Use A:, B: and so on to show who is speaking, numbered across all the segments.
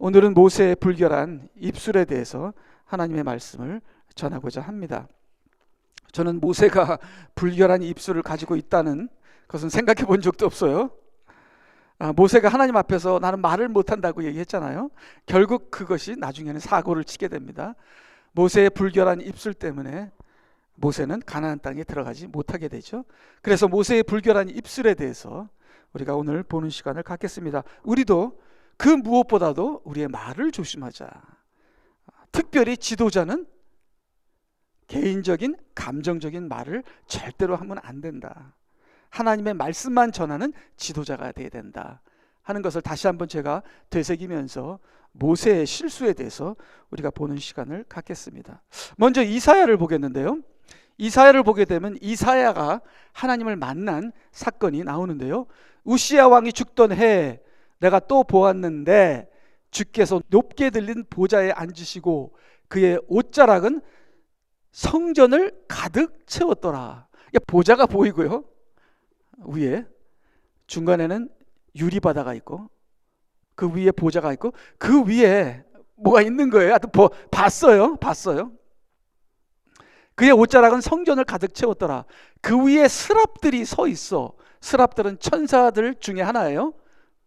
A: 오늘은 모세의 불결한 입술에 대해서 하나님의 말씀을 전하고자 합니다. 저는 모세가 불결한 입술을 가지고 있다는 것은 생각해 본 적도 없어요. 모세가 하나님 앞에서 나는 말을 못한다고 얘기했잖아요. 결국 그것이 나중에는 사고를 치게 됩니다. 모세의 불결한 입술 때문에 모세는 가나안 땅에 들어가지 못하게 되죠. 그래서 모세의 불결한 입술에 대해서 우리가 오늘 보는 시간을 갖겠습니다. 우리도 그 무엇보다도 우리의 말을 조심하자. 특별히 지도자는 개인적인 감정적인 말을 절대로 하면 안 된다. 하나님의 말씀만 전하는 지도자가 되어야 된다 하는 것을 다시 한번 제가 되새기면서 모세의 실수에 대해서 우리가 보는 시간을 갖겠습니다. 먼저 이사야를 보겠는데요. 이사야를 보게 되면 이사야가 하나님을 만난 사건이 나오는데요. 우시야 왕이 죽던 해에 내가 또 보았는데 주께서 높게 들린 보좌에 앉으시고 그의 옷자락은 성전을 가득 채웠더라. 보좌가 보이고요. 위에 중간에는 유리바다가 있고 그 위에 보좌가 있고 그 위에 뭐가 있는 거예요. 하여튼 봤어요. 그의 옷자락은 성전을 가득 채웠더라. 그 위에 스랍들이 서 있어. 스랍들은 천사들 중에 하나예요.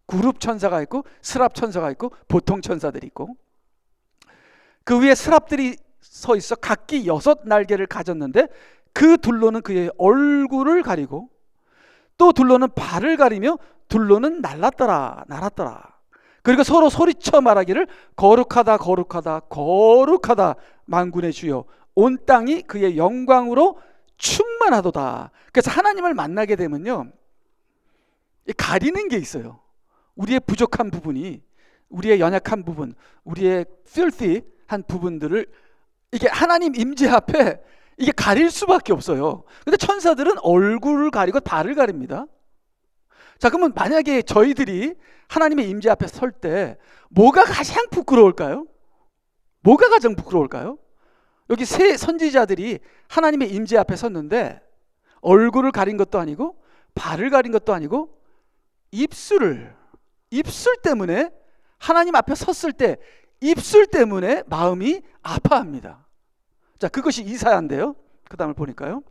A: 구룹 천사가 있고 스랍 천사가 있고 보통 천사들이 있고 그 위에 스랍들이 서 있어. 각기 6날개를 가졌는데 그 둘로는 그의 얼굴을 가리고 또 둘로는 발을 가리며 둘로는 날았더라. 그리고 서로 소리쳐 말하기를 거룩하다 거룩하다 거룩하다 만군의 주여 온 땅이 그의 영광으로 충만하도다. 그래서 하나님을 만나게 되면요, 가리는 게 있어요. 우리의 부족한 부분이, 우리의 연약한 부분, 우리의 filthy한 부분들을 이게 하나님 임재 앞에 이게 가릴 수밖에 없어요. 근데 천사들은 얼굴을 가리고 발을 가립니다. 자, 그러면 만약에 저희들이 하나님의 임재 앞에 설 때 뭐가 가장 부끄러울까요? 뭐가 가장 부끄러울까요? 여기 세 선지자들이 하나님의 임재 앞에 섰는데 얼굴을 가린 것도 아니고 발을 가린 것도 아니고 입술 때문에 하나님 앞에 섰을 때 입술 때문에 마음이 아파합니다. 자, 그것이 이사야인데요. 그 다음을 보니까요.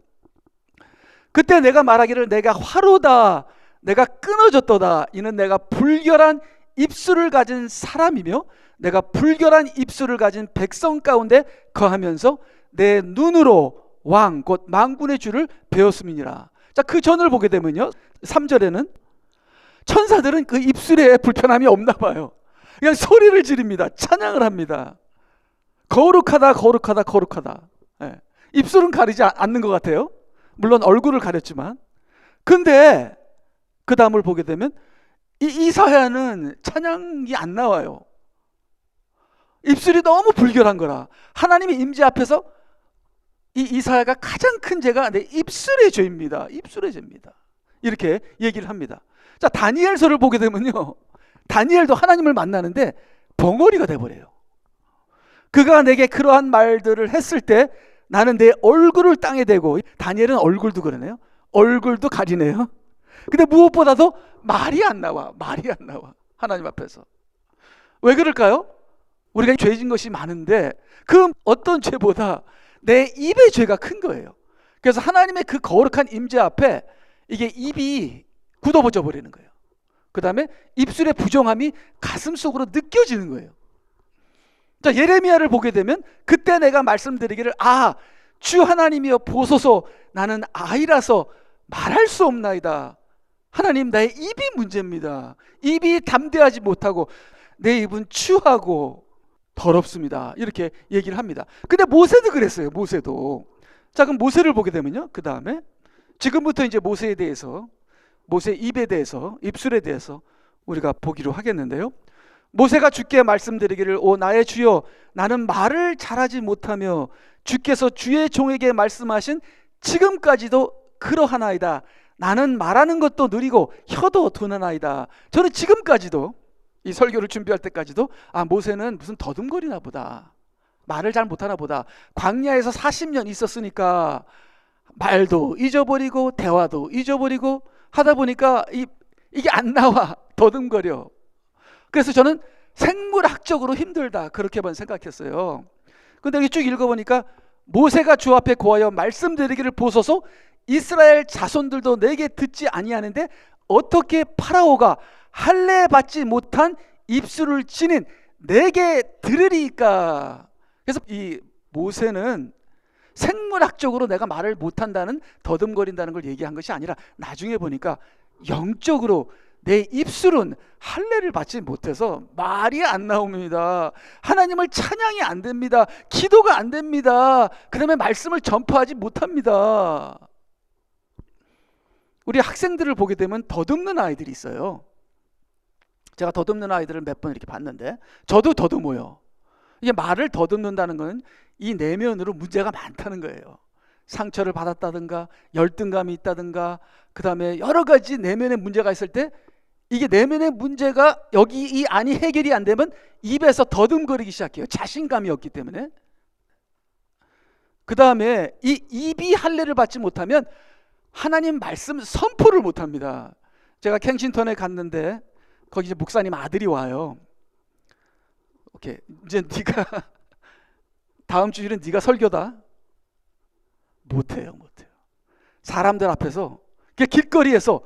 A: 그때 내가 말하기를 내가 화로다 내가 끊어졌도다 이는 내가 불결한 입술을 가진 사람이며 내가 불결한 입술을 가진 백성 가운데 거하면서 내 눈으로 왕 곧 만군의 주를 배웠음이니라. 자, 그 전을 보게 되면요 3절에는 천사들은 그 입술에 불편함이 없나 봐요. 그냥 소리를 지릅니다. 찬양을 합니다. 거룩하다 거룩하다 거룩하다. 예. 입술은 가리지 않는 것 같아요. 물론 얼굴을 가렸지만. 근데 그 다음을 보게 되면 이사야는 찬양이 안 나와요. 입술이 너무 불결한 거라. 하나님의 임재 앞에서 이사야가 가장 큰 죄가 내 입술의 죄입니다. 입술의 죄입니다. 이렇게 얘기를 합니다. 자, 다니엘서를 보게 되면요, 다니엘도 하나님을 만나는데 벙어리가 돼버려요. 그가 내게 그러한 말들을 했을 때 나는 내 얼굴을 땅에 대고, 다니엘은 얼굴도 그러네요. 얼굴도 가리네요. 근데 무엇보다도 말이 안 나와. 하나님 앞에서. 왜 그럴까요? 우리가 죄진 것이 많은데 그 어떤 죄보다 내 입의 죄가 큰 거예요. 그래서 하나님의 그 거룩한 임재 앞에 이게 입이 굳어버져 버리는 거예요. 그 다음에 입술의 부정함이 가슴 속으로 느껴지는 거예요. 자, 예레미야를 보게 되면 그때 내가 말씀드리기를 주 하나님이여 보소서 나는 아이라서 말할 수 없나이다. 하나님, 나의 입이 문제입니다. 입이 담대하지 못하고 내 입은 추하고 더럽습니다. 이렇게 얘기를 합니다. 근데 모세도 그랬어요. 모세도. 자, 그럼 모세를 보게 되면요, 그 다음에 지금부터 이제 모세에 대해서, 모세 입에 대해서, 입술에 대해서 우리가 보기로 하겠는데요. 모세가 주께 말씀드리기를 오 나의 주여 나는 말을 잘하지 못하며 주께서 주의 종에게 말씀하신 지금까지도 그러하나이다. 나는 말하는 것도 느리고 혀도 둔하나이다. 저는 지금까지도 이 설교를 준비할 때까지도 모세는 무슨 더듬거리나 보다, 말을 잘 못하나 보다. 광야에서 40년 있었으니까 말도 잊어버리고 대화도 잊어버리고 하다 보니까 이게 안 나와. 더듬거려. 그래서 저는 생물학적으로 힘들다 그렇게만 생각했어요. 근데 여기 쭉 읽어보니까 모세가 주 앞에 고하여 말씀드리기를 보소서 이스라엘 자손들도 내게 듣지 아니하는데 어떻게 파라오가 할례 받지 못한 입술을 지닌 내게 들으리까. 그래서 이 모세는 생물학적으로 내가 말을 못한다는 더듬거린다는 걸 얘기한 것이 아니라 나중에 보니까 영적으로 내 입술은 할례를 받지 못해서 말이 안 나옵니다. 하나님을 찬양이 안 됩니다. 기도가 안 됩니다. 그 다음에 말씀을 전파하지 못합니다. 우리 학생들을 보게 되면 더듬는 아이들이 있어요. 제가 더듬는 아이들을 몇 번 이렇게 봤는데 저도 더듬어요. 이게 말을 더듬는다는 건 이 내면으로 문제가 많다는 거예요. 상처를 받았다든가 열등감이 있다든가 그 다음에 여러 가지 내면의 문제가 있을 때 이게 내면의 문제가 여기 이 안이 해결이 안 되면 입에서 더듬거리기 시작해요. 자신감이 없기 때문에. 그 다음에 이 입이 할례를 받지 못하면 하나님 말씀 선포를 못합니다. 제가 켄싱턴에 갔는데 거기 이제 목사님 아들이 와요. 오케이, 이제 네가 다음 주일은 네가 설교다. 못해요. 사람들 앞에서 길거리에서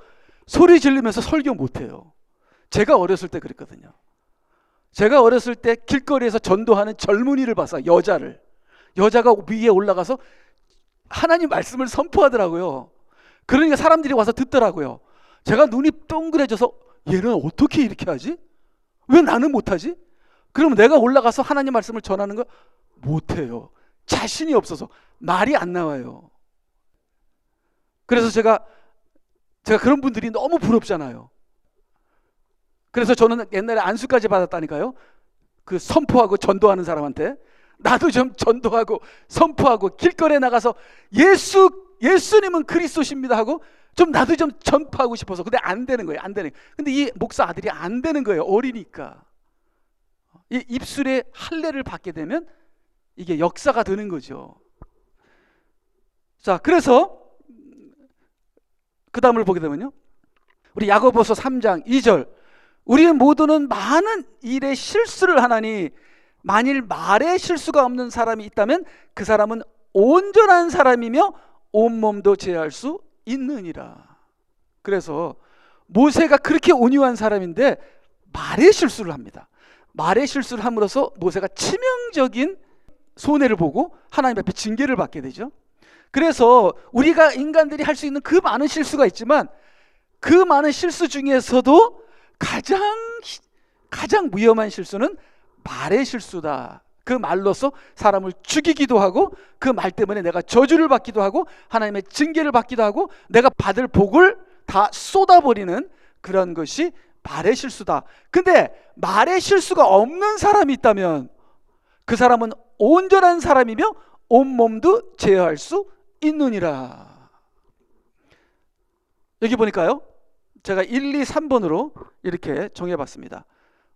A: 소리 지르면서 설교 못해요. 제가 어렸을 때 그랬거든요. 제가 어렸을 때 길거리에서 전도하는 젊은이를 봐서 여자가 위에 올라가서 하나님 말씀을 선포하더라고요. 그러니까 사람들이 와서 듣더라고요. 제가 눈이 동그래져서 얘는 어떻게 이렇게 하지? 왜 나는 못하지? 그러면 내가 올라가서 하나님 말씀을 전하는 거 못해요. 자신이 없어서 말이 안 나와요. 그래서 제가 그런 분들이 너무 부럽잖아요. 그래서 저는 옛날에 안수까지 받았다니까요. 그 선포하고 전도하는 사람한테 나도 좀 전도하고 선포하고 길거리에 나가서 예수님은 그리스도십니다 하고 좀 나도 좀 전파하고 싶어서. 근데 안 되는 거예요. 근데 이 목사 아들이 안 되는 거예요. 어리니까. 이 입술에 할례를 받게 되면 이게 역사가 되는 거죠. 자, 그래서 그 다음을 보게 되면요, 우리 야고보서 3장 2절 우리 모두는 많은 일에 실수를 하나니 만일 말에 실수가 없는 사람이 있다면 그 사람은 온전한 사람이며 온몸도 제어할 수 있느니라. 그래서 모세가 그렇게 온유한 사람인데 말에 실수를 합니다. 말에 실수를 함으로써 모세가 치명적인 손해를 보고 하나님 앞에 징계를 받게 되죠. 그래서 우리가 인간들이 할 수 있는 그 많은 실수가 있지만 그 많은 실수 중에서도 가장 위험한 실수는 말의 실수다. 그 말로서 사람을 죽이기도 하고 그 말 때문에 내가 저주를 받기도 하고 하나님의 징계를 받기도 하고 내가 받을 복을 다 쏟아버리는 그런 것이 말의 실수다. 근데 말의 실수가 없는 사람이 있다면 그 사람은 온전한 사람이며 온몸도 제어할 수 있느니라. 여기 보니까요, 제가 1, 2, 3번으로 이렇게 정해봤습니다.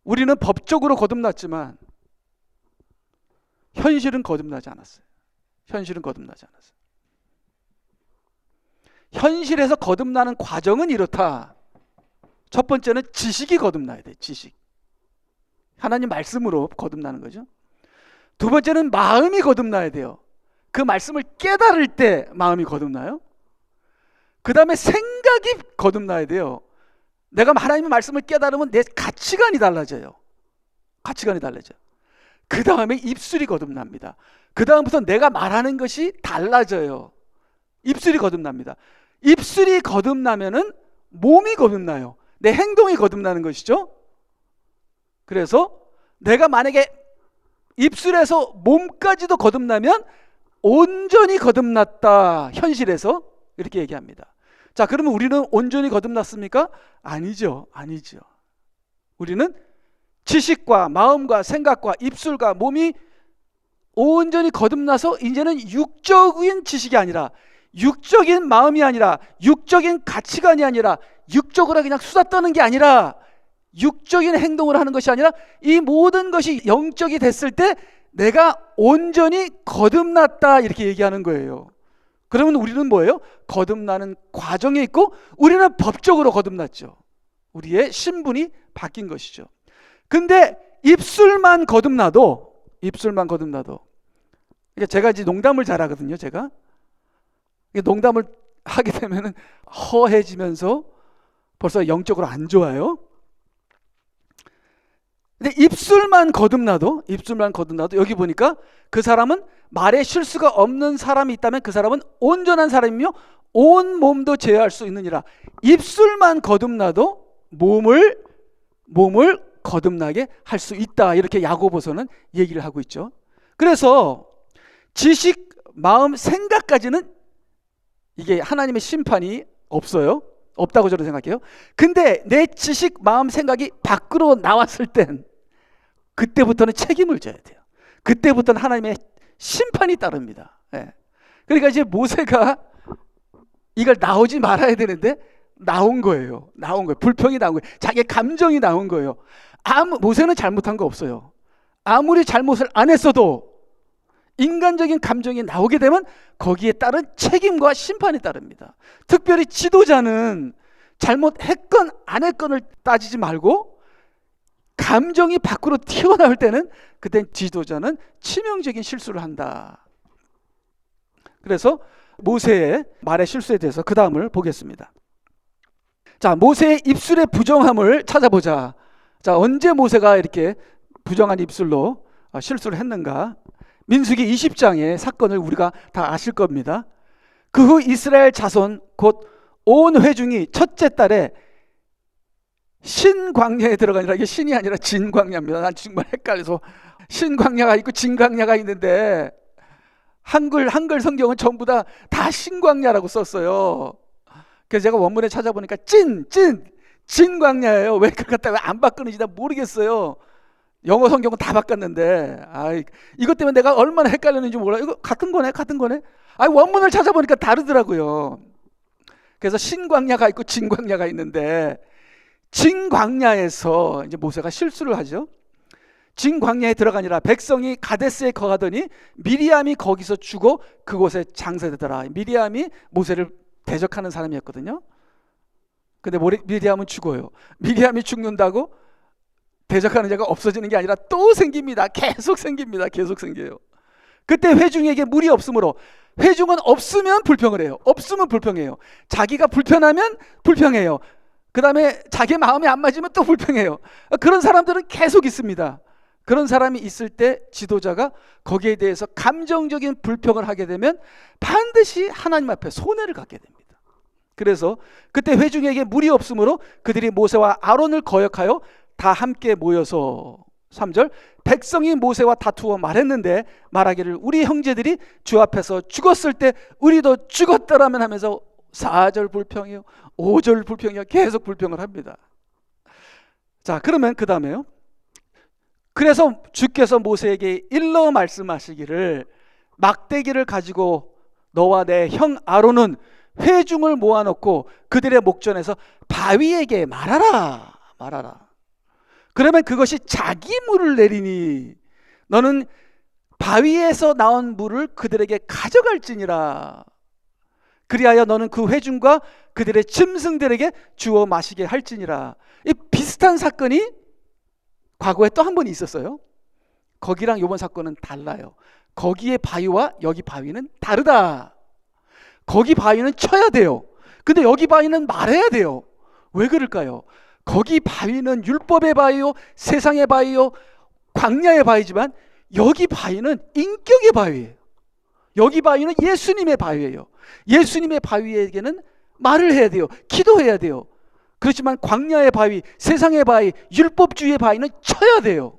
A: 우리는 법적으로 거듭났지만 현실은 거듭나지 않았어요. 현실에서 거듭나는 과정은 이렇다. 첫 번째는 지식이 거듭나야 돼. 지식. 하나님 말씀으로 거듭나는 거죠. 두 번째는 마음이 거듭나야 돼요. 그 말씀을 깨달을 때 마음이 거듭나요. 그 다음에 생각이 거듭나야 돼요. 내가 하나님의 말씀을 깨달으면 내 가치관이 달라져요. 그 다음에 입술이 거듭납니다. 그 다음부터 내가 말하는 것이 달라져요. 입술이 거듭납니다. 입술이 거듭나면은 몸이 거듭나요. 내 행동이 거듭나는 것이죠. 그래서 내가 만약에 입술에서 몸까지도 거듭나면 온전히 거듭났다. 현실에서 이렇게 얘기합니다. 자, 그러면 우리는 온전히 거듭났습니까? 아니죠. 우리는 지식과 마음과 생각과 입술과 몸이 온전히 거듭나서 이제는 육적인 지식이 아니라 육적인 마음이 아니라 육적인 가치관이 아니라 육적으로 그냥 수다 떠는 게 아니라 육적인 행동을 하는 것이 아니라 이 모든 것이 영적이 됐을 때 내가 온전히 거듭났다 이렇게 얘기하는 거예요. 그러면 우리는 뭐예요? 거듭나는 과정에 있고 우리는 법적으로 거듭났죠. 우리의 신분이 바뀐 것이죠. 근데 입술만 거듭나도 제가 이제 농담을 잘하거든요. 제가 농담을 하게 되면은 허해지면서 벌써 영적으로 안 좋아요. 근데 입술만 거듭나도 여기 보니까 그 사람은 말에 실수가 없는 사람이 있다면 그 사람은 온전한 사람이며 온 몸도 제어할 수 있느니라. 입술만 거듭나도 몸을 거듭나게 할 수 있다. 이렇게 야고보서는 얘기를 하고 있죠. 그래서 지식, 마음, 생각까지는 이게 하나님의 심판이 없다고 저는 생각해요. 근데 내 지식, 마음, 생각이 밖으로 나왔을 땐 그때부터는 책임을 져야 돼요. 그때부터는 하나님의 심판이 따릅니다. 예. 그러니까 이제 모세가 이걸 나오지 말아야 되는데 나온 거예요. 불평이 나온 거예요. 자기의 감정이 나온 거예요. 모세는 잘못한 거 없어요. 아무리 잘못을 안 했어도 인간적인 감정이 나오게 되면 거기에 따른 책임과 심판이 따릅니다. 특별히 지도자는 잘못했건 안 했건을 따지지 말고 감정이 밖으로 튀어나올 때는 그땐 지도자는 치명적인 실수를 한다. 그래서 모세의 말의 실수에 대해서 그 다음을 보겠습니다. 자, 모세의 입술의 부정함을 찾아보자. 자, 언제 모세가 이렇게 부정한 입술로 실수를 했는가? 민수기 20장의 사건을 우리가 다 아실 겁니다. 그 후 이스라엘 자손 곧 온 회중이 첫째 달에 신광야에 들어가니라. 이게 신이 아니라 진광야입니다. 난 정말 헷갈려서 신광야가 있고 진광야가 있는데 한글 성경은 전부 다 신광야라고 썼어요. 그래서 제가 원문에 찾아보니까 진광야예요. 왜 그걸 갖다 왜 안 바꾸는지 나 모르겠어요. 영어 성경은 다 바꿨는데 이것 때문에 내가 얼마나 헷갈렸는지 몰라. 이거 같은 거네. 원문을 찾아보니까 다르더라고요. 그래서 신광야가 있고 진광야가 있는데 진광야에서 이제 모세가 실수를 하죠. 진광야에 들어가니라. 백성이 가데스에 거하더니 미리암이 거기서 죽어 그곳에 장사되더라. 미리암이 모세를 대적하는 사람이었거든요. 근데 미리암은 죽어요. 미리암이 죽는다고 대적하는 자가 없어지는 게 아니라 또 생깁니다. 계속 생겨요. 그때 회중에게 물이 없으므로, 회중은 없으면 불평을 해요. 없으면 불평해요. 자기가 불편하면 불평해요. 그 다음에 자기 마음이 안 맞으면 또 불평해요. 그런 사람들은 계속 있습니다. 그런 사람이 있을 때 지도자가 거기에 대해서 감정적인 불평을 하게 되면 반드시 하나님 앞에 손해를 갖게 됩니다. 그래서 그때 회중에게 물이 없으므로 그들이 모세와 아론을 거역하여 다 함께 모여서 3절 백성이 모세와 다투어 말했는데 말하기를 우리 형제들이 주 앞에서 죽었을 때 우리도 죽었더라면 하면서 4절 불평이요 5절 불평이요 계속 불평을 합니다. 자, 그러면 그 다음에요. 그래서 주께서 모세에게 일러 말씀하시기를 막대기를 가지고 너와 내 형 아론은 회중을 모아놓고 그들의 목전에서 바위에게 말하라. 그러면 그것이 자기 물을 내리니 너는 바위에서 나온 물을 그들에게 가져갈지니라. 그리하여 너는 그 회중과 그들의 짐승들에게 주어 마시게 할지니라. 이 비슷한 사건이 과거에 또 한 번 있었어요. 거기랑 이번 사건은 달라요. 거기의 바위와 여기 바위는 다르다. 거기 바위는 쳐야 돼요. 근데 여기 바위는 말해야 돼요. 왜 그럴까요? 거기 바위는 율법의 바위요, 세상의 바위요, 광야의 바위지만 여기 바위는 인격의 바위예요. 여기 바위는 예수님의 바위예요. 예수님의 바위에게는 말을 해야 돼요. 기도해야 돼요. 그렇지만 광야의 바위, 세상의 바위, 율법주의의 바위는 쳐야 돼요.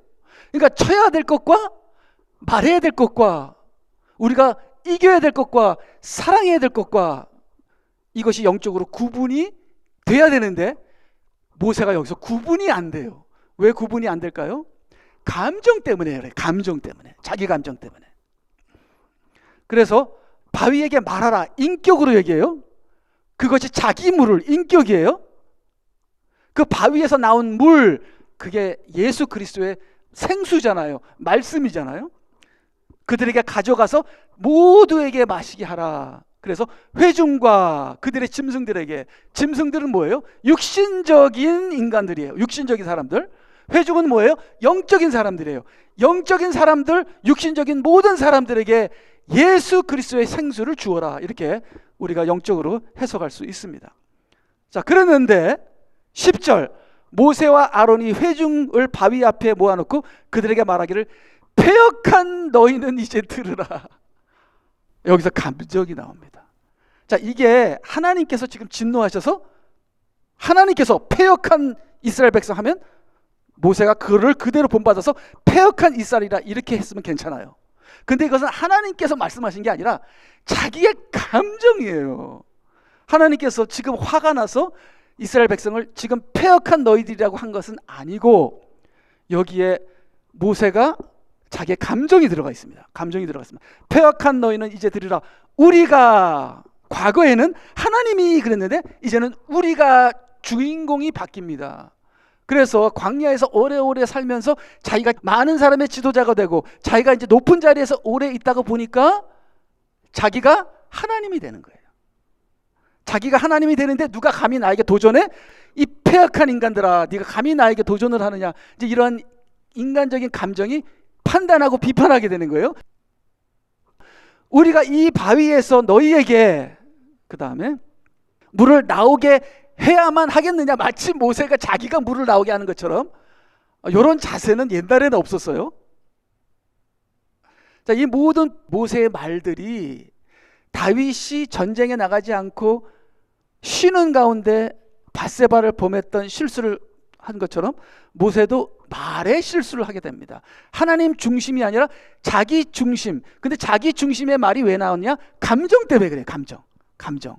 A: 그러니까 쳐야 될 것과 말해야 될 것과 우리가 이겨야 될 것과 사랑해야 될 것과 이것이 영적으로 구분이 돼야 되는데 모세가 여기서 구분이 안 돼요. 왜 구분이 안 될까요? 감정 때문에 그래요. 자기 감정 때문에. 그래서 바위에게 말하라. 인격으로 얘기해요. 그것이 자기 물을 인격이에요. 그 바위에서 나온 물, 그게 예수 그리스도의 생수잖아요. 말씀이잖아요. 그들에게 가져가서 모두에게 마시게 하라. 그래서 회중과 그들의 짐승들에게, 짐승들은 뭐예요? 육신적인 인간들이에요. 육신적인 사람들. 회중은 뭐예요? 영적인 사람들이에요. 영적인 사람들, 육신적인 모든 사람들에게 예수 그리스도의 생수를 주어라. 이렇게 우리가 영적으로 해석할 수 있습니다. 자, 그랬는데 10절 모세와 아론이 회중을 바위 앞에 모아놓고 그들에게 말하기를 패역한 너희는 이제 들으라. 여기서 감정이 나옵니다. 자, 이게 하나님께서 지금 진노하셔서 하나님께서 패역한 이스라엘 백성 하면 모세가 그를 그대로 본받아서 패역한 이스라엘이라 이렇게 했으면 괜찮아요. 근데 이것은 하나님께서 말씀하신 게 아니라 자기의 감정이에요. 하나님께서 지금 화가 나서 이스라엘 백성을 지금 패역한 너희들이라고 한 것은 아니고 여기에 모세가 자기의 감정이 들어가 있습니다. 감정이 들어가 있습니다. 패역한 너희는 이제 들으라. 우리가 과거에는 하나님이 그랬는데 이제는 우리가 주인공이 바뀝니다. 그래서 광야에서 오래오래 살면서 자기가 많은 사람의 지도자가 되고 자기가 이제 높은 자리에서 오래 있다가 보니까 자기가 하나님이 되는 거예요. 자기가 하나님이 되는데 누가 감히 나에게 도전해? 이 패역한 인간들아, 네가 감히 나에게 도전을 하느냐? 이제 이러한 인간적인 감정이 판단하고 비판하게 되는 거예요. 우리가 이 바위에서 너희에게 그 다음에 물을 나오게 해야만 하겠느냐? 마치 모세가 자기가 물을 나오게 하는 것처럼 이런 자세는 옛날에는 없었어요. 자, 이 모든 모세의 말들이 다윗이 전쟁에 나가지 않고 쉬는 가운데 밧세바를 범했던 실수를 한 것처럼 모세도 말의 실수를 하게 됩니다. 하나님 중심이 아니라 자기 중심. 근데 자기 중심의 말이 왜 나왔냐? 감정 때문에 그래요. 감정.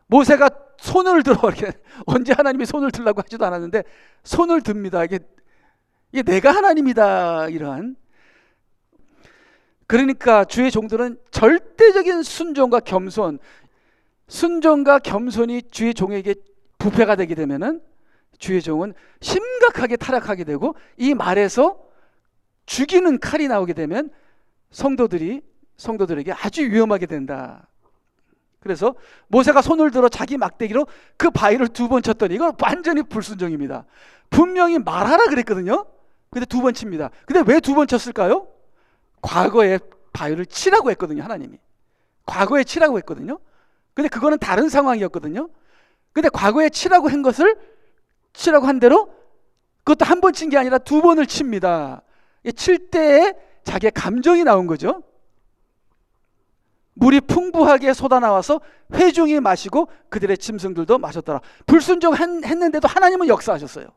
A: 모세가 손을 들어 이렇게 언제 하나님이 손을 들라고 하지도 않았는데 손을 듭니다. 이게 내가 하나님이다 이러한. 그러니까 주의 종들은 절대적인 순종과 겸손이 주의 종에게 부패가 되게 되면은 주의 종은 심각하게 타락하게 되고 이 말에서 죽이는 칼이 나오게 되면 성도들에게 아주 위험하게 된다. 그래서 모세가 손을 들어 자기 막대기로 그 바위를 2번 쳤더니 이건 완전히 불순종입니다. 분명히 말하라 그랬거든요. 근데 2번 칩니다. 근데 왜 2번 쳤을까요? 과거에 바위를 치라고 했거든요. 하나님이 과거에 치라고 했거든요. 근데 그거는 다른 상황이었거든요. 근데 과거에 치라고 한 대로 그것도 한 번 친 게 아니라 2번을 칩니다. 칠 때에 자기의 감정이 나온 거죠. 물이 풍부하게 쏟아나와서 회중이 마시고 그들의 짐승들도 마셨더라. 불순종했는데도 하나님은 역사하셨어요.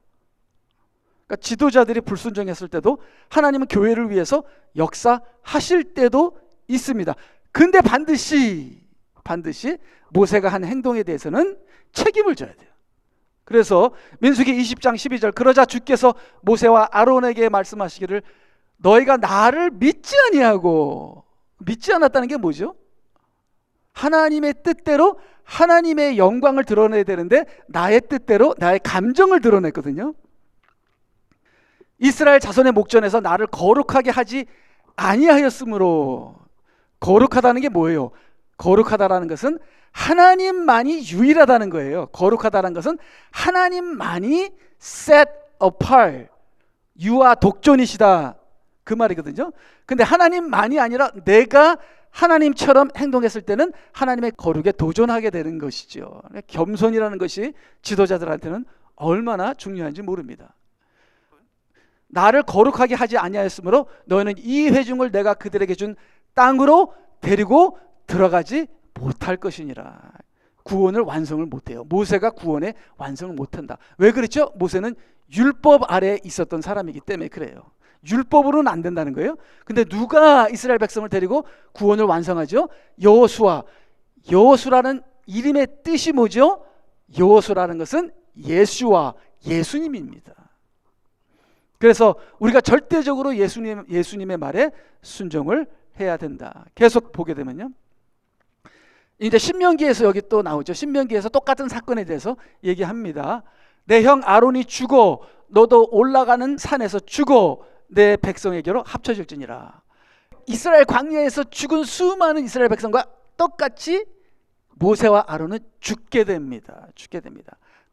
A: 그러니까 지도자들이 불순종했을 때도 하나님은 교회를 위해서 역사하실 때도 있습니다. 근데 반드시 모세가 한 행동에 대해서는 책임을 져야 돼요. 그래서 민수기 20장 12절 그러자 주께서 모세와 아론에게 말씀하시기를 너희가 나를 믿지 아니하고 믿지 않았다는 게 뭐죠? 하나님의 뜻대로 하나님의 영광을 드러내야 되는데 나의 뜻대로 나의 감정을 드러냈거든요. 이스라엘 자손의 목전에서 나를 거룩하게 하지 아니하였으므로. 거룩하다는 게 뭐예요? 거룩하다라는 것은 하나님만이 유일하다는 거예요. 거룩하다는 것은 하나님만이 set apart, 유아 독존이시다 그 말이거든요. 근데 하나님만이 아니라 내가 하나님처럼 행동했을 때는 하나님의 거룩에 도전하게 되는 것이죠. 겸손이라는 것이 지도자들한테는 얼마나 중요한지 모릅니다. 나를 거룩하게 하지 아니하였으므로 너희는 이 회중을 내가 그들에게 준 땅으로 데리고 들어가지 못할 것이니라. 구원을 완성을 못해요. 모세가 구원의 완성을 못한다. 왜 그렇죠? 모세는 율법 아래에 있었던 사람이기 때문에 그래요. 율법으로는 안 된다는 거예요. 근데 누가 이스라엘 백성을 데리고 구원을 완성하죠? 여호수아. 여호수라는 이름의 뜻이 뭐죠? 여호수라는 것은 예수와 예수님입니다. 그래서 우리가 절대적으로 예수님의 말에 순종을 해야 된다. 계속 보게 되면요, 이제 신명기에서 여기 또 나오죠. 신명기에서 똑같은 사건에 대해서 얘기합니다. 내 형 아론이 죽어 너도 올라가는 산에서 죽어 내 백성에게로 합쳐질지니라. 이스라엘 광야에서 죽은 수많은 이스라엘 백성과 똑같이 모세와 아론은 죽게 됩니다.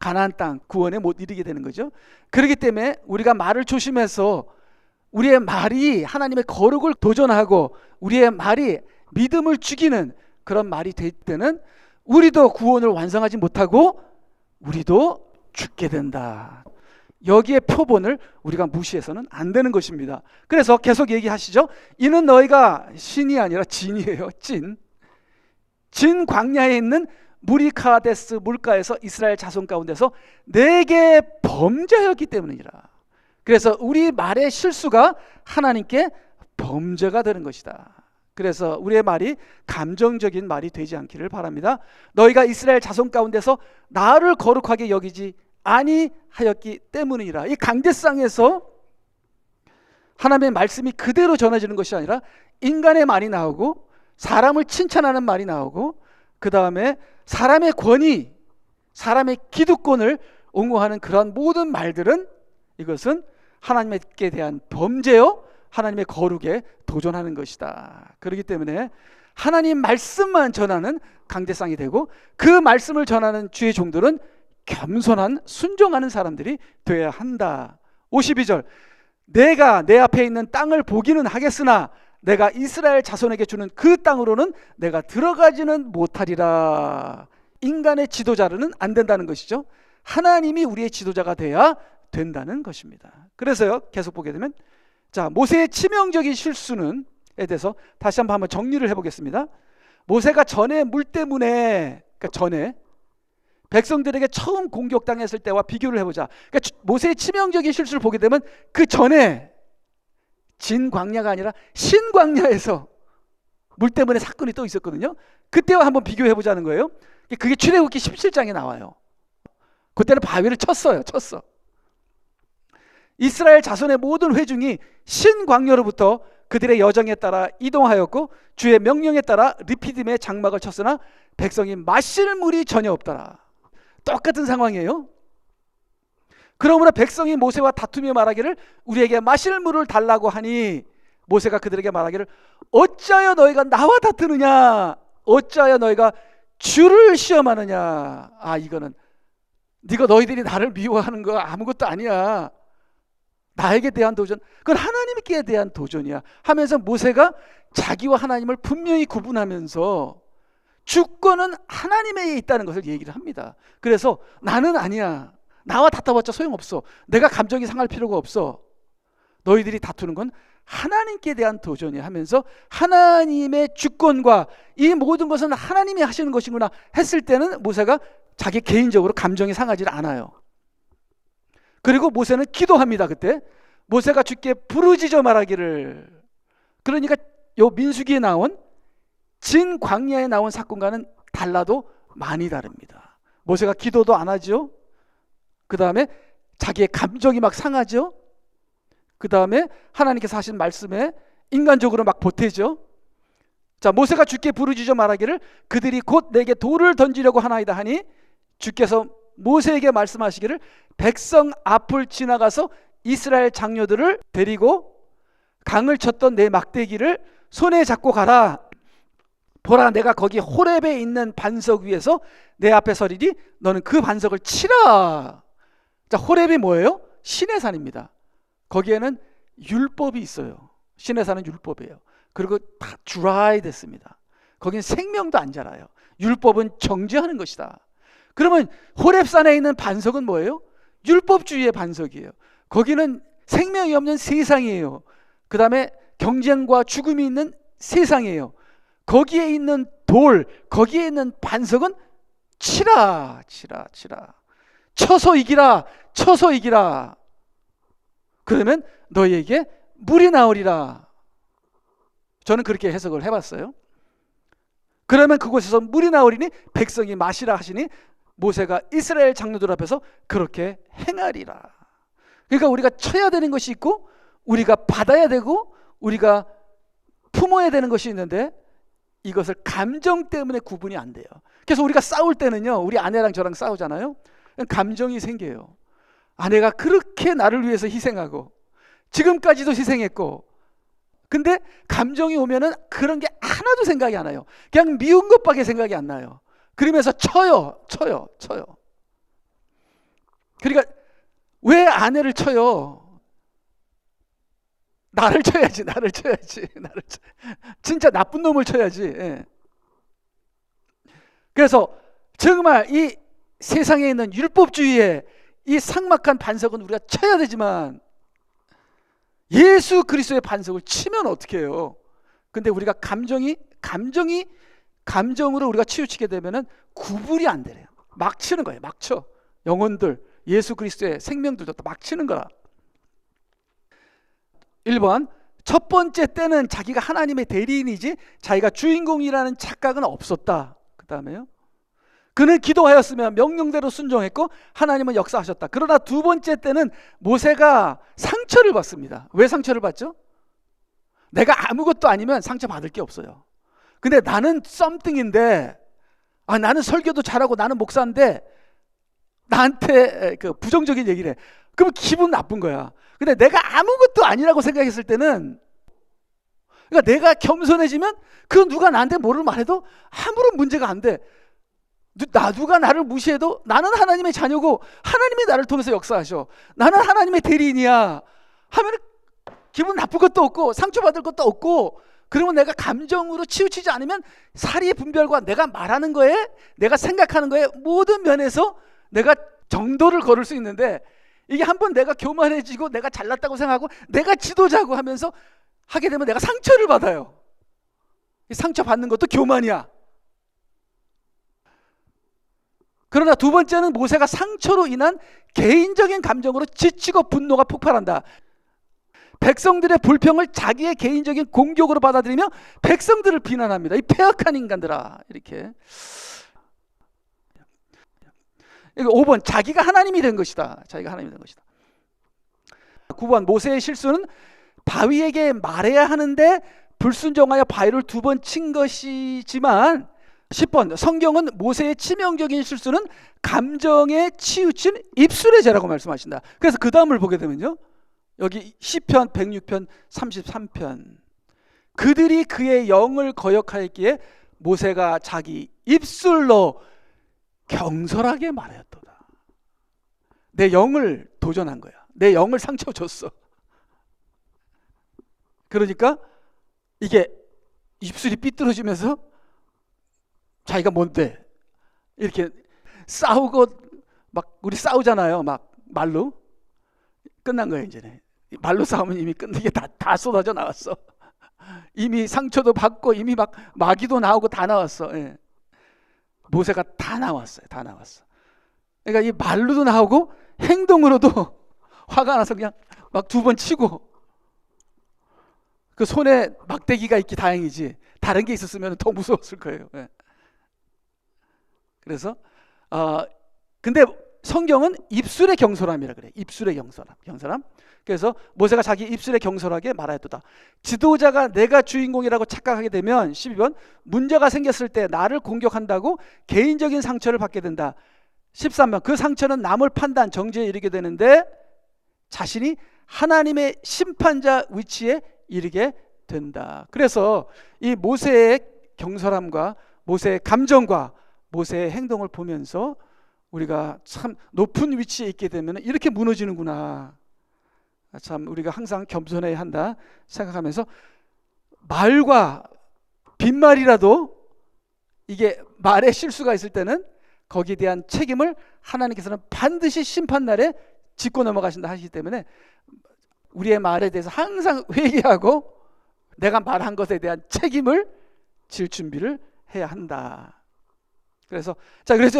A: 가나안 땅 구원에 못 이르게 되는 거죠. 그렇기 때문에 우리가 말을 조심해서 우리의 말이 하나님의 거룩을 도전하고 우리의 말이 믿음을 죽이는 그런 말이 될 때는 우리도 구원을 완성하지 못하고 우리도 죽게 된다. 여기에 표본을 우리가 무시해서는 안 되는 것입니다. 그래서 계속 얘기하시죠. 이는 너희가 신이 아니라 진이에요. 진 광야에 있는 무리카데스 물가에서 이스라엘 자손 가운데서 내게 범죄였기 때문이라. 그래서 우리 말의 실수가 하나님께 범죄가 되는 것이다. 그래서 우리의 말이 감정적인 말이 되지 않기를 바랍니다. 너희가 이스라엘 자손 가운데서 나를 거룩하게 여기지 아니하였기 때문이라. 이 강대상에서 하나님의 말씀이 그대로 전해지는 것이 아니라 인간의 말이 나오고 사람을 칭찬하는 말이 나오고 그 다음에 사람의 권위, 사람의 기득권을 옹호하는 그러한 모든 말들은 이것은 하나님께 대한 범죄요 하나님의 거룩에 도전하는 것이다. 그렇기 때문에 하나님 말씀만 전하는 강대상이 되고 그 말씀을 전하는 주의 종들은 겸손한 순종하는 사람들이 되어야 한다. 52절 내가 내 앞에 있는 땅을 보기는 하겠으나 내가 이스라엘 자손에게 주는 그 땅으로는 내가 들어가지는 못하리라. 인간의 지도자로는 안 된다는 것이죠. 하나님이 우리의 지도자가 돼야 된다는 것입니다. 그래서요 계속 보게 되면 자 모세의 치명적인 실수는에 대해서 다시 한번 정리를 해보겠습니다. 모세가 전에 물 때문에 그러니까 전에 백성들에게 처음 공격당했을 때와 비교를 해보자. 그러니까 모세의 치명적인 실수를 보게 되면 그 전에 진 광야가 아니라 신 광야에서 물 때문에 사건이 또 있었거든요. 그때와 한번 비교해 보자는 거예요. 그게 출애굽기 17장에 나와요. 그때는 바위를 쳤어. 이스라엘 자손의 모든 회중이 신 광야로부터 그들의 여정에 따라 이동하였고 주의 명령에 따라 르피딤의 장막을 쳤으나 백성이 마실 물이 전혀 없더라. 똑같은 상황이에요. 그러므로 백성이 모세와 다투며 말하기를 우리에게 마실 물을 달라고 하니 모세가 그들에게 말하기를 어찌하여 너희가 나와 다투느냐, 어찌하여 너희가 주를 시험하느냐. 이거는 네가 너희들이 나를 미워하는 거 아무것도 아니야. 나에게 대한 도전, 그건 하나님께 대한 도전이야 하면서 모세가 자기와 하나님을 분명히 구분하면서 주권은 하나님에 있다는 것을 얘기를 합니다. 그래서 나는 아니야, 나와 다퉈봤자 소용없어, 내가 감정이 상할 필요가 없어, 너희들이 다투는 건 하나님께 대한 도전이야 하면서 하나님의 주권과 이 모든 것은 하나님이 하시는 것이구나 했을 때는 모세가 자기 개인적으로 감정이 상하지 않아요. 그리고 모세는 기도합니다. 그때 모세가 주께 부르짖어 말하기를, 그러니까 요 민수기에 나온 진 광야에 나온 사건과는 달라도 많이 다릅니다. 모세가 기도도 안 하죠. 그 다음에 자기의 감정이 막 상하죠. 그 다음에 하나님께서 하신 말씀에 인간적으로 막 보태죠. 자, 모세가 주께 부르짖어 말하기를 그들이 곧 내게 돌을 던지려고 하나이다 하니 주께서 모세에게 말씀하시기를 백성 앞을 지나가서 이스라엘 장로들을 데리고 강을 쳤던 내 막대기를 손에 잡고 가라. 보라, 내가 거기 호렙에 있는 반석 위에서 내 앞에 서리니 너는 그 반석을 치라. 자, 호렙이 뭐예요? 신의 산입니다. 거기에는 율법이 있어요. 신의 산은 율법이에요. 그리고 다 드라이 됐습니다. 거기는 생명도 안 자라요. 율법은 정죄하는 것이다. 그러면 호렙산에 있는 반석은 뭐예요? 율법주의의 반석이에요. 거기는 생명이 없는 세상이에요. 그 다음에 경쟁과 죽음이 있는 세상이에요. 거기에 있는 돌, 거기에 있는 반석은 치라. 쳐서 이기라. 그러면 너희에게 물이 나오리라. 저는 그렇게 해석을 해봤어요. 그러면 그곳에서 물이 나오리니 백성이 마시라 하시니 모세가 이스라엘 장로들 앞에서 그렇게 행하리라. 그러니까 우리가 쳐야 되는 것이 있고 우리가 받아야 되고 우리가 품어야 되는 것이 있는데 이것을 감정 때문에 구분이 안 돼요. 그래서 우리가 싸울 때는요, 우리 아내랑 저랑 싸우잖아요. 감정이 생겨요. 아내가 그렇게 나를 위해서 희생하고 지금까지도 희생했고, 근데 감정이 오면은 그런 게 하나도 생각이 안 나요. 그냥 미운 것밖에 생각이 안 나요. 그러면서 쳐요. 그러니까 왜 아내를 쳐요? 나를 쳐야지. 진짜 나쁜 놈을 쳐야지. 예. 그래서 정말 이 세상에 있는 율법주의의 이 삭막한 반석은 우리가 쳐야 되지만 예수 그리스도의 반석을 치면 어떻게 해요? 근데 우리가 감정으로 우리가 치우치게 되면은 구분이 안 되래요. 막 치는 거예요. 막 쳐. 영혼들, 예수 그리스도의 생명들도 막 치는 거라. 1번, 첫 번째 때는 자기가 하나님의 대리인이지 자기가 주인공이라는 착각은 없었다. 그 다음에요, 그는 기도하였으면 명령대로 순종했고 하나님은 역사하셨다. 그러나 두 번째 때는 모세가 상처를 받습니다. 왜 상처를 받죠? 내가 아무것도 아니면 상처 받을 게 없어요. 근데 나는 썸띵인데, 나는 설교도 잘하고 나는 목사인데 나한테 그 부정적인 얘기를 해. 그러면 기분 나쁜 거야. 근데 내가 아무것도 아니라고 생각했을 때는, 그러니까 내가 겸손해지면 그 누가 나한테 뭐를 말해도 아무런 문제가 안 돼. 누가 나를 무시해도 나는 하나님의 자녀고 하나님이 나를 통해서 역사하셔. 나는 하나님의 대리인이야 하면 기분 나쁠 것도 없고 상처받을 것도 없고, 그러면 내가 감정으로 치우치지 않으면 사리의 분별과 내가 말하는 거에, 내가 생각하는 거에 모든 면에서 내가 정도를 걸을 수 있는데, 이게 한번 내가 교만해지고 내가 잘났다고 생각하고 내가 지도자고 하면서 하게 되면 내가 상처를 받아요. 이 상처받는 것도 교만이야. 그러나 두 번째는 모세가 상처로 인한 개인적인 감정으로 지치고 분노가 폭발한다. 백성들의 불평을 자기의 개인적인 공격으로 받아들이며 백성들을 비난합니다. 이 폐악한 인간들아. 이렇게. 5번, 자기가 하나님이 된 것이다. 9번, 모세의 실수는 바위에게 말해야 하는데 불순종하여 바위를 2번 친 것이지만, 10번, 성경은 모세의 치명적인 실수는 감정에 치우친 입술의 죄라고 말씀하신다. 그래서 그 다음을 보게 되면요, 여기 시편 106편 33편, 그들이 그의 영을 거역하였기에 모세가 자기 입술로 경솔하게 말하였도다. 내 영을 도전한 거야. 내 영을 상처 줬어. 그러니까 이게 입술이 삐뚤어지면서 자기가 뭔데 이렇게 싸우고, 막 우리 싸우잖아요. 막 말로 끝난 거예요. 이제는 말로 싸우면 이미 이게 다 쏟아져 나왔어. 이미 상처도 받고 이미 막 마귀도 나오고 다 나왔어. 예. 모세가 다 나왔어요. 그러니까 이 말로도 나오고 행동으로도 화가 나서 그냥 막 2번 치고, 그 손에 막대기가 있기 다행이지 다른 게 있었으면 더 무서웠을 거예요. 예. 그래서 근데 성경은 입술의 경솔함이라 그래. 입술의 경솔함. 그래서 모세가 자기 입술의 경솔하게 말하였도다. 지도자가 내가 주인공이라고 착각하게 되면 12번, 문제가 생겼을 때 나를 공격한다고 개인적인 상처를 받게 된다. 13번, 그 상처는 남을 판단, 정죄에 이르게 되는데 자신이 하나님의 심판자 위치에 이르게 된다. 그래서 이 모세의 경솔함과 모세의 감정과 모세의 행동을 보면서 우리가 참 높은 위치에 있게 되면 이렇게 무너지는구나. 참 우리가 항상 겸손해야 한다 생각하면서, 말과 빈말이라도 이게 말에 실수가 있을 때는 거기에 대한 책임을 하나님께서는 반드시 심판날에 짚고 넘어가신다 하시기 때문에 우리의 말에 대해서 항상 회개하고 내가 말한 것에 대한 책임을 질 준비를 해야 한다. 그래서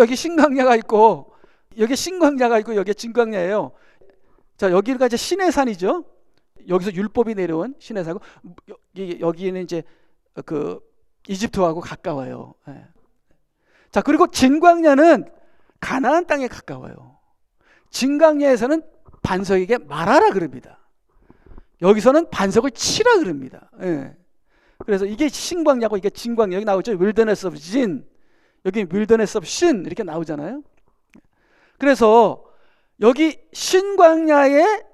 A: 여기 신광야가 있고 여기 신광야가 있고 여기 진광야예요. 자, 여기가 이제 시내산이죠. 여기서 율법이 내려온 시내산이고, 여기는 이제 그 이집트하고 가까워요. 예. 자, 그리고 진광야는 가나안 땅에 가까워요. 진광야에서는 반석에게 말하라 그럽니다. 여기서는 반석을 치라 그럽니다. 예. 그래서 이게 신광야고 이게 진광야. 여기 나오죠. 윌더네스 오브 진. 여기 윌더네스 오브 신 이렇게 나오잖아요. 그래서 여기 신광야의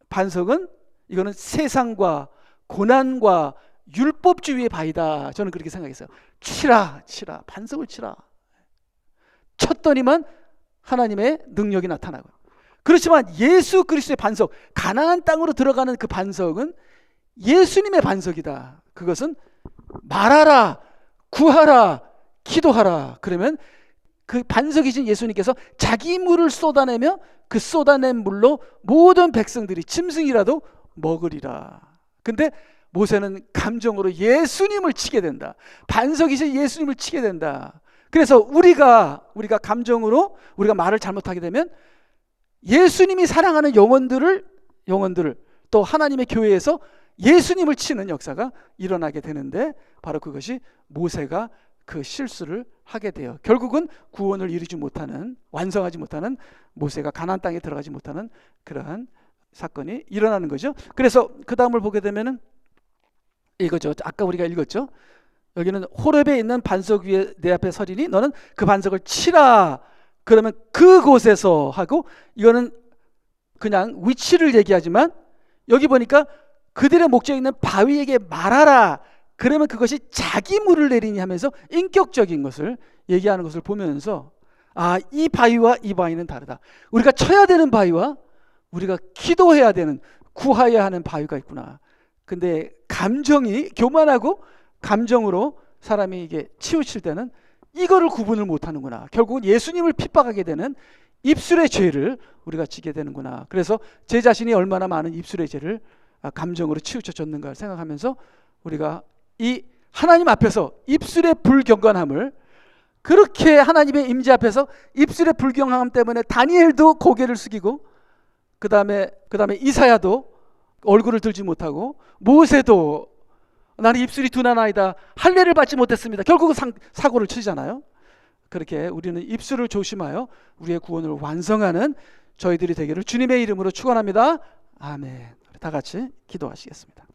A: 반석은 이거는 세상과 고난과 율법주의의 바위다. 저는 그렇게 생각했어요. 치라 반석을 치라. 쳤더니만 하나님의 능력이 나타나고, 그렇지만 예수 그리스도의 반석, 가나안 땅으로 들어가는 그 반석은 예수님의 반석이다. 그것은 말하라, 구하라, 기도하라. 그러면 그 반석이신 예수님께서 자기 물을 쏟아내며 그 쏟아낸 물로 모든 백성들이 짐승이라도 먹으리라. 근데 모세는 감정으로 예수님을 치게 된다. 반석이신 예수님을 치게 된다. 그래서 우리가 감정으로 우리가 말을 잘못하게 되면 예수님이 사랑하는 영혼들을 또 하나님의 교회에서 예수님을 치는 역사가 일어나게 되는데, 바로 그것이 모세가 그 실수를 하게 돼요. 결국은 구원을 이루지 못하는, 완성하지 못하는, 모세가 가나안 땅에 들어가지 못하는 그러한 사건이 일어나는 거죠. 그래서 그 다음을 보게 되면은 이거죠. 아까 우리가 읽었죠. 여기는 호렙에 있는 반석 위에 내 앞에 서리니 너는 그 반석을 치라. 그러면 그곳에서 하고, 이거는 그냥 위치를 얘기하지만 여기 보니까 그들의 목적에 있는 바위에게 말하라. 그러면 그것이 자기 물을 내리니 하면서 인격적인 것을 얘기하는 것을 보면서, 아, 이 바위와 이 바위는 다르다. 우리가 쳐야 되는 바위와 우리가 기도해야 되는, 구하여야 하는 바위가 있구나. 근데 감정이 교만하고 감정으로 사람이 이게 치우칠 때는 이거를 구분을 못하는구나. 결국은 예수님을 핍박하게 되는 입술의 죄를 우리가 지게 되는구나. 그래서 제 자신이 얼마나 많은 입술의 죄를 감정으로 치우쳐졌는가 생각하면서 우리가 이 하나님 앞에서 입술의 불경건함을, 그렇게 하나님의 임재 앞에서 입술의 불경건함 때문에 다니엘도 고개를 숙이고, 그 다음에 이사야도 얼굴을 들지 못하고, 모세도 나는 입술이 둔하나이다, 할례를 받지 못했습니다. 결국은 사고를 치잖아요. 그렇게 우리는 입술을 조심하여 우리의 구원을 완성하는 저희들이 되기를 주님의 이름으로 축원합니다. 아멘. 다 같이 기도하시겠습니다.